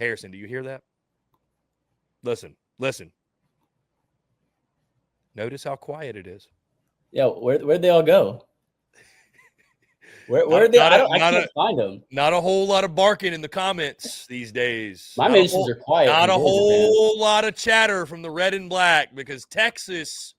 Harrison, do you hear that? Listen. Notice how quiet it is. Yeah, where'd they all go? Where they? I can't find them. Not a whole lot of barking in the comments these days. My mentions are quiet. Not a whole lot of chatter from the red and black because Texas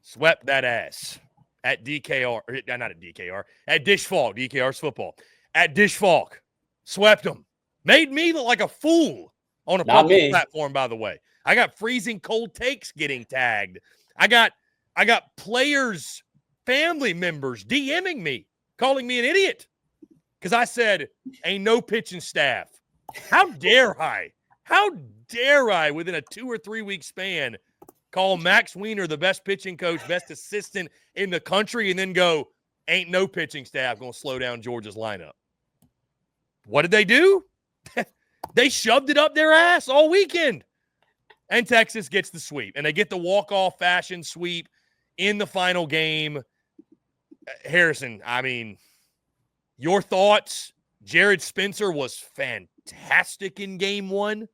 swept that ass at DKR. Not at DKR. At Dish Falk. DKR's football. At Dish Falk. Swept them. Made me look like a fool on a public platform, by the way. I got freezing cold takes getting tagged. I got players, family members DMing me, calling me an idiot because I said, ain't no pitching staff. How dare I? How dare I, within a 2 or 3 week span, call Max Weiner the best pitching coach, best assistant in the country, and then go, ain't no pitching staff going to slow down Georgia's lineup? What did they do? They shoved it up their ass all weekend. And Texas gets the sweep. And they get the walk-off fashion sweep in the final game. Harrison, I mean, your thoughts? Jared Spencer was fantastic in game one.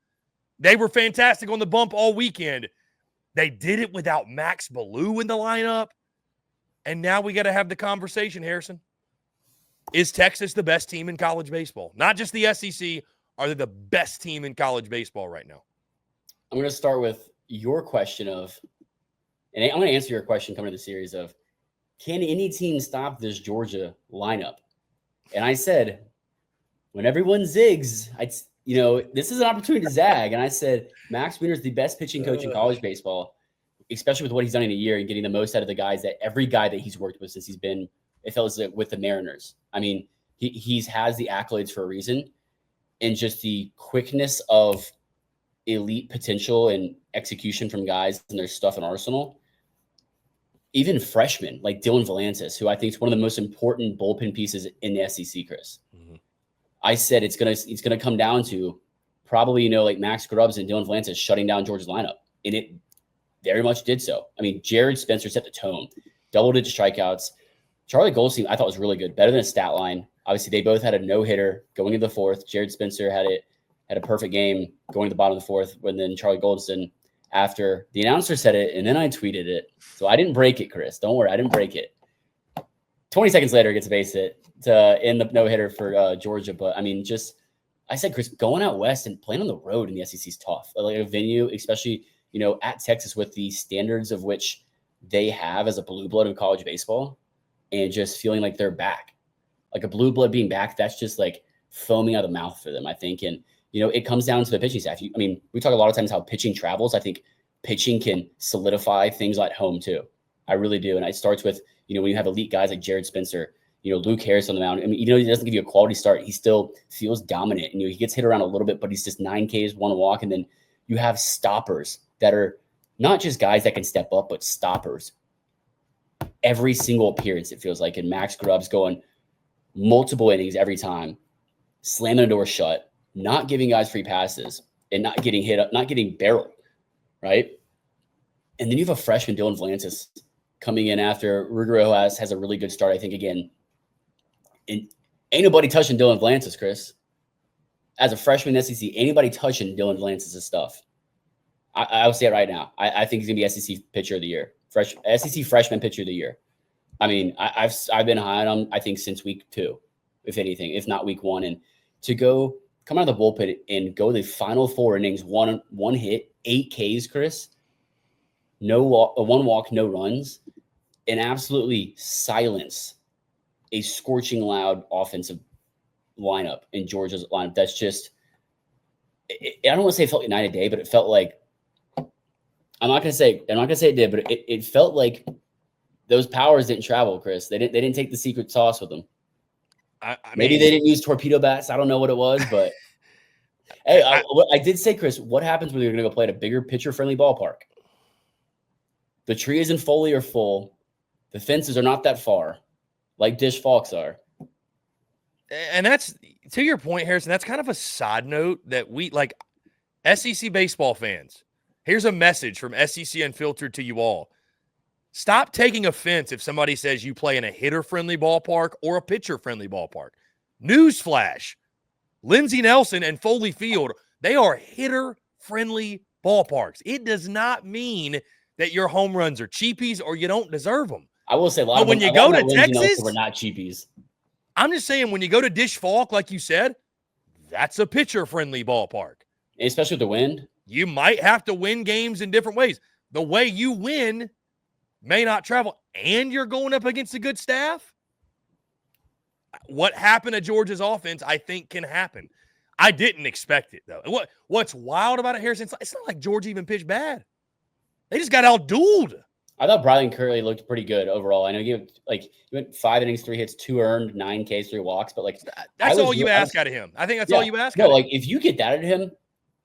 They were fantastic on the bump all weekend. They did it without Max Ballou in the lineup. And now we got to have the conversation, Harrison. Is Texas the best team in college baseball? Not just the SEC. Are they the best team in college baseball right now? I'm going to start with your question of, and I'm going to answer your question coming to the series of, can any team stop this Georgia lineup? And I said, when everyone zigs, this is an opportunity to zag. And I said, Max Weiner is the best pitching coach in college baseball, especially with what he's done in a year and getting the most out of the guys every guy that he's worked with since he's been, it feels like, with the Mariners. I mean, he has the accolades for a reason, and just the quickness of elite potential and execution from guys and their stuff in arsenal. Even freshmen like Dylan Valantis, who I think is one of the most important bullpen pieces in the SEC, Chris. Mm-hmm. I said it's gonna come down to probably, like Max Grubbs and Dylan Valantis shutting down Georgia's lineup. And it very much did so. I mean, Jared Spencer set the tone, double-digit strikeouts. Charlie Goldstein, I thought, was really good, better than a stat line. Obviously, they both had a no-hitter going into the fourth. Jared Spencer had a perfect game going to the bottom of the fourth, when then Charlie Goldstein, after the announcer said it, and then I tweeted it. So I didn't break it, Chris. Don't worry, I didn't break it. 20 seconds later, gets a base hit to end the no-hitter for Georgia. But, I mean, I said, Chris, going out west and playing on the road in the SEC is tough. Like a venue, especially, at Texas with the standards of which they have as a blue blood of college baseball, and just feeling like they're back. Like a blue blood being back, that's just like foaming out of the mouth for them, I think. And, it comes down to the pitching staff. We talk a lot of times how pitching travels. I think pitching can solidify things at home too. I really do. And it starts with, when you have elite guys like Jared Spencer, Luke Harris on the mound. I mean, he doesn't give you a quality start. He still feels dominant. And, he gets hit around a little bit, but he's just 9 Ks, 1 walk. And then you have stoppers that are not just guys that can step up, but stoppers. Every single appearance, it feels like. And Max Grubbs going multiple innings every time, slamming the door shut, not giving guys free passes, and not getting hit up, not getting barreled, right? And then you have a freshman, Dylan Valantis, coming in after Ruggiero has a really good start, I think, again. And ain't nobody touching Dylan Valantis, Chris. As a freshman in SEC, anybody touching Dylan Valantis' stuff. I'll say it right now. I think he's going to be SEC Pitcher of the Year. SEC Freshman Pitcher of the Year. I mean, I've been high on him, I think, since week 2, if anything, if not week 1. And to come out of the bullpen and go the final 4 innings, one hit, 8 Ks, Chris, no walk, 1 walk, no runs, and absolutely silence a scorching loud offensive lineup in Georgia's lineup. That's just, I don't want to say it felt like night and day, but it felt like, I'm not gonna say it did, but it felt like those powers didn't travel, Chris. They didn't take the secret sauce with them. Maybe they didn't use torpedo bats. I don't know what it was, but hey, I did say, Chris, what happens when you're going to go play at a bigger pitcher-friendly ballpark? The trees and foliage are full. The fences are not that far, like Dish Falks are. And that's, to your point, Harrison, that's kind of a side note that we, like, SEC baseball fans, here's a message from SEC Unfiltered to you all. Stop taking offense if somebody says you play in a hitter-friendly ballpark or a pitcher-friendly ballpark. Newsflash. Lindsey Nelson and Foley Field, they are hitter-friendly ballparks. It does not mean that your home runs are cheapies or you don't deserve them. I will say a lot But of when them, you go to Lindsey Nelson Texas, were not cheapies. I'm just saying when you go to Dish Falk, like you said, that's a pitcher-friendly ballpark. Especially with the wind. You might have to win games in different ways. The way you win may not travel, and you're going up against a good staff. What happened to Georgia's offense, I think, can happen. I didn't expect it, though. And what's wild about it, Harrison, it's not like Georgia even pitched bad. They just got out-dueled. I thought Brylan Curley looked pretty good overall. I know he went 5 innings, 3 hits, 2 earned, 9 Ks, 3 walks, but that's all you ask out of him. I think that's all you ask. No, if you get that out of him,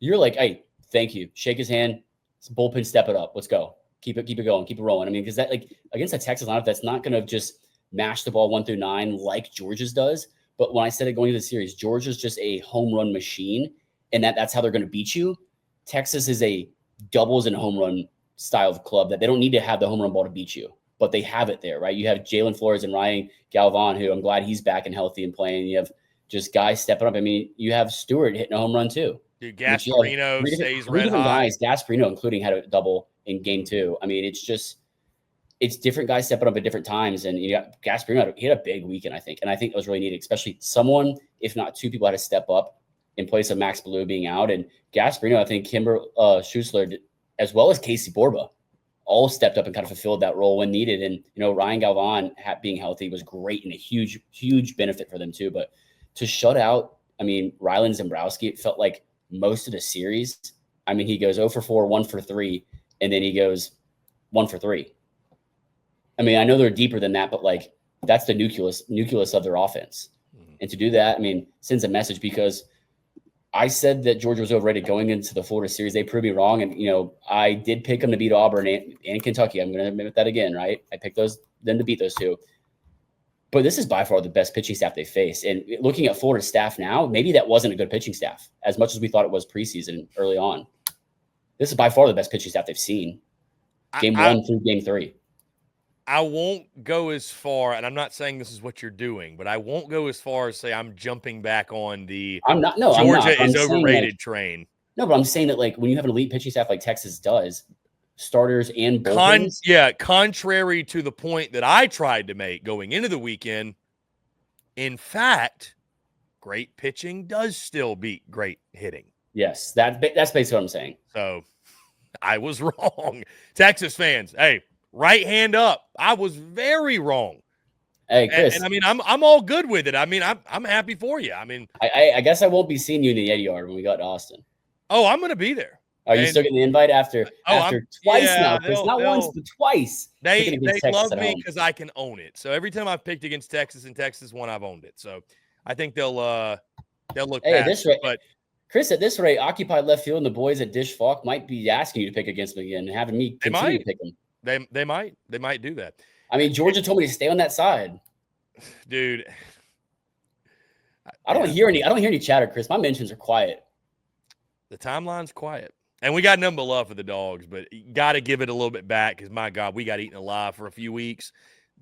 you're like, hey, thank you. Shake his hand. It's bullpen, step it up. Let's go. Keep it going. Keep it rolling. I mean, because that against a Texas lineup that's not going to just mash the ball 1 through 9 like Georgia's does. But when I said it going into the series, Georgia's just a home run machine, and that's how they're going to beat you. Texas is a doubles and home run style of club that they don't need to have the home run ball to beat you, but they have it there, right? You have Jalen Flores and Ryan Galvan, who I'm glad he's back and healthy and playing. You have just guys stepping up. I mean, you have Stewart hitting a home run too. Dude, Gasparino stays red hot. Guys, Gasparino, including, had a double in game 2. I mean, it's different guys stepping up at different times. And you got Gasparino, he had a big weekend, I think. And I think it was really needed, especially someone, if not 2 people, had to step up in place of Max Blue being out. And Gasparino, I think Kimber Schussler, as well as Casey Borba, all stepped up and kind of fulfilled that role when needed. And, Ryan Galvan being healthy was great and a huge, huge benefit for them too. But to shut out, I mean, Rylan Zembrowski, it felt like most of the series. I mean, he goes 0 for 4, 1 for 3, and then he goes 1 for 3. I mean, I know they're deeper than that, but that's the nucleus of their offense. Mm-hmm. And to do that, I mean, sends a message, because I said that Georgia was overrated going into the Florida series. They proved me wrong. And, I did pick them to beat Auburn and Kentucky. I'm going to admit that again, right? I picked them to beat those 2. But this is by far the best pitching staff they face. And looking at Florida's staff now, maybe that wasn't a good pitching staff as much as we thought it was preseason early on. This is by far the best pitching staff they've seen. Game 1 through game 3. I won't go as far, and I'm not saying this is what you're doing, but I won't go as far as say I'm jumping back on the Georgia is overrated train. No, but I'm saying that when you have an elite pitching staff like Texas does, starters and bullpens. Contrary to the point that I tried to make going into the weekend, in fact, great pitching does still beat great hitting. Yes, that's basically what I'm saying. So I was wrong. Texas fans, hey, right hand up. I was very wrong. Hey, Chris. And I mean, I'm all good with it. I mean, I'm happy for you. I mean, I guess I won't be seeing you in the Eddie Yard when we got to Austin. Oh, I'm going to be there. Are you still getting the invite after twice now? Chris? Not once, but twice. They love me because I can own it. So every time I've picked against Texas and Texas won, I've owned it. So I think they'll look past this rate, but Chris, at this rate, occupied left field and the boys at Dish Falk might be asking you to pick against them again and having me continue to pick them. They might do that. I mean, Georgia told me to stay on that side. Dude. I don't hear any chatter, Chris. My mentions are quiet. The timeline's quiet. And we got nothing but love for the Dogs, but you got to give it a little bit back because, my God, we got eaten alive for a few weeks.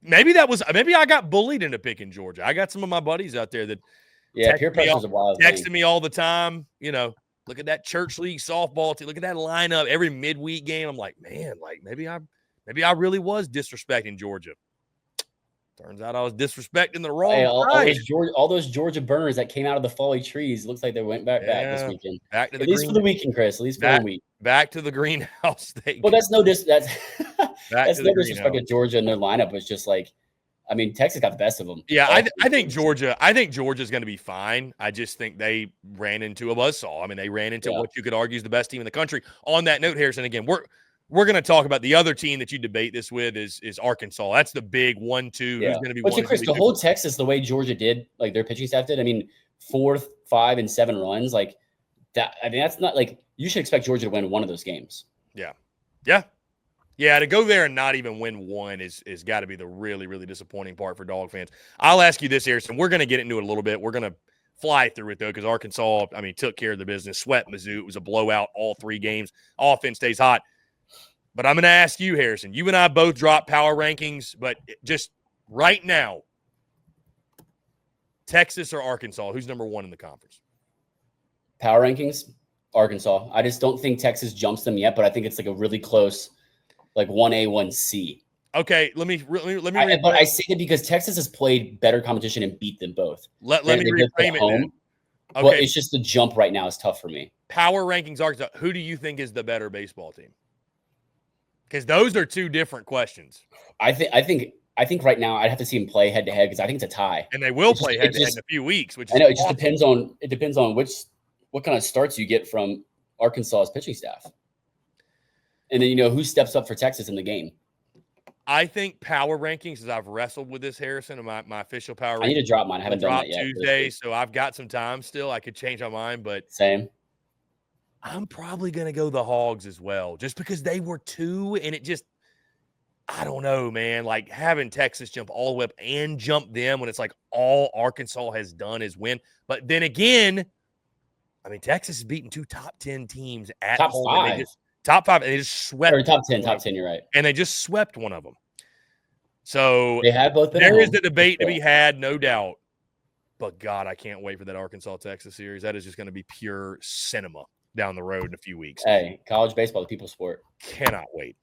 Maybe I got bullied into picking Georgia. I got some of my buddies out there that peer pressure is a wild thing. Texting me all the time, look at that church league softball team. Look at that lineup every midweek game. I'm like, man, maybe I really was disrespecting Georgia. Turns out I was disrespecting the wrong all those Georgia burners that came out of the folly trees. Looks like they went back this weekend. Back to the at least for the weekend, Chris. At least for the week. Back to the greenhouse. Well, that's no disrespect to Georgia and their lineup. It's just Texas got the best of them. Yeah, I think Georgia's going to be fine. I just think they ran into a buzzsaw. I mean, they ran into what you could argue is the best team in the country. On that note, Harrison, again, we're going to talk about the other team that you debate this with is Arkansas. That's the big 1-2. Who's going to be one? Chris, to hold Texas the way Georgia did, their pitching staff did. I mean, 4, 5, and 7 runs that. I mean, that's not you should expect Georgia to win one of those games. Yeah. To go there and not even win one is got to be the really, really disappointing part for Dog fans. I'll ask you this, Harrison. We're going to get into it a little bit. We're going to fly through it though because Arkansas, took care of the business. Swept Mizzou. It was a blowout all 3 games. Offense stays hot. But I'm going to ask you, Harrison. You and I both dropped power rankings, but just right now, Texas or Arkansas, who's number 1 in the conference? Power rankings, Arkansas. I just don't think Texas jumps them yet, but I think it's like a really close, like 1A, 1C. Okay, let me but I say that because Texas has played better competition and beat them both. Let me reframe it then. Okay. Well, it's just the jump right now is tough for me. Power rankings, Arkansas. Who do you think is the better baseball team? Because those are two different questions. I think right now I'd have to see them play head to head because I think it's a tie. And they will play head to head in a few weeks. Which I know it just depends on what kind of starts you get from Arkansas's pitching staff, and then who steps up for Texas in the game. I think power rankings, as I've wrestled with this, Harrison, and my official power rankings. I need to drop mine. I haven't done that yet. Tuesday, so I've got some time still. I could change my mind, but same. I'm probably going to go the Hogs as well, just because they were 2, and it just, I don't know, man. Like having Texas jump all the way up and jump them when it's like all Arkansas has done is win. But then again, I mean, Texas has beaten 2 top 10 teams at top home. 5. And they just, top 5, and they just swept. Or top 10, you're right. And they just swept one of them. So they have both been there is a debate to be had, no doubt. But God, I can't wait for that Arkansas-Texas series. That is just going to be pure cinema down the road in a few weeks. Hey, college baseball, the people's sport. Cannot wait.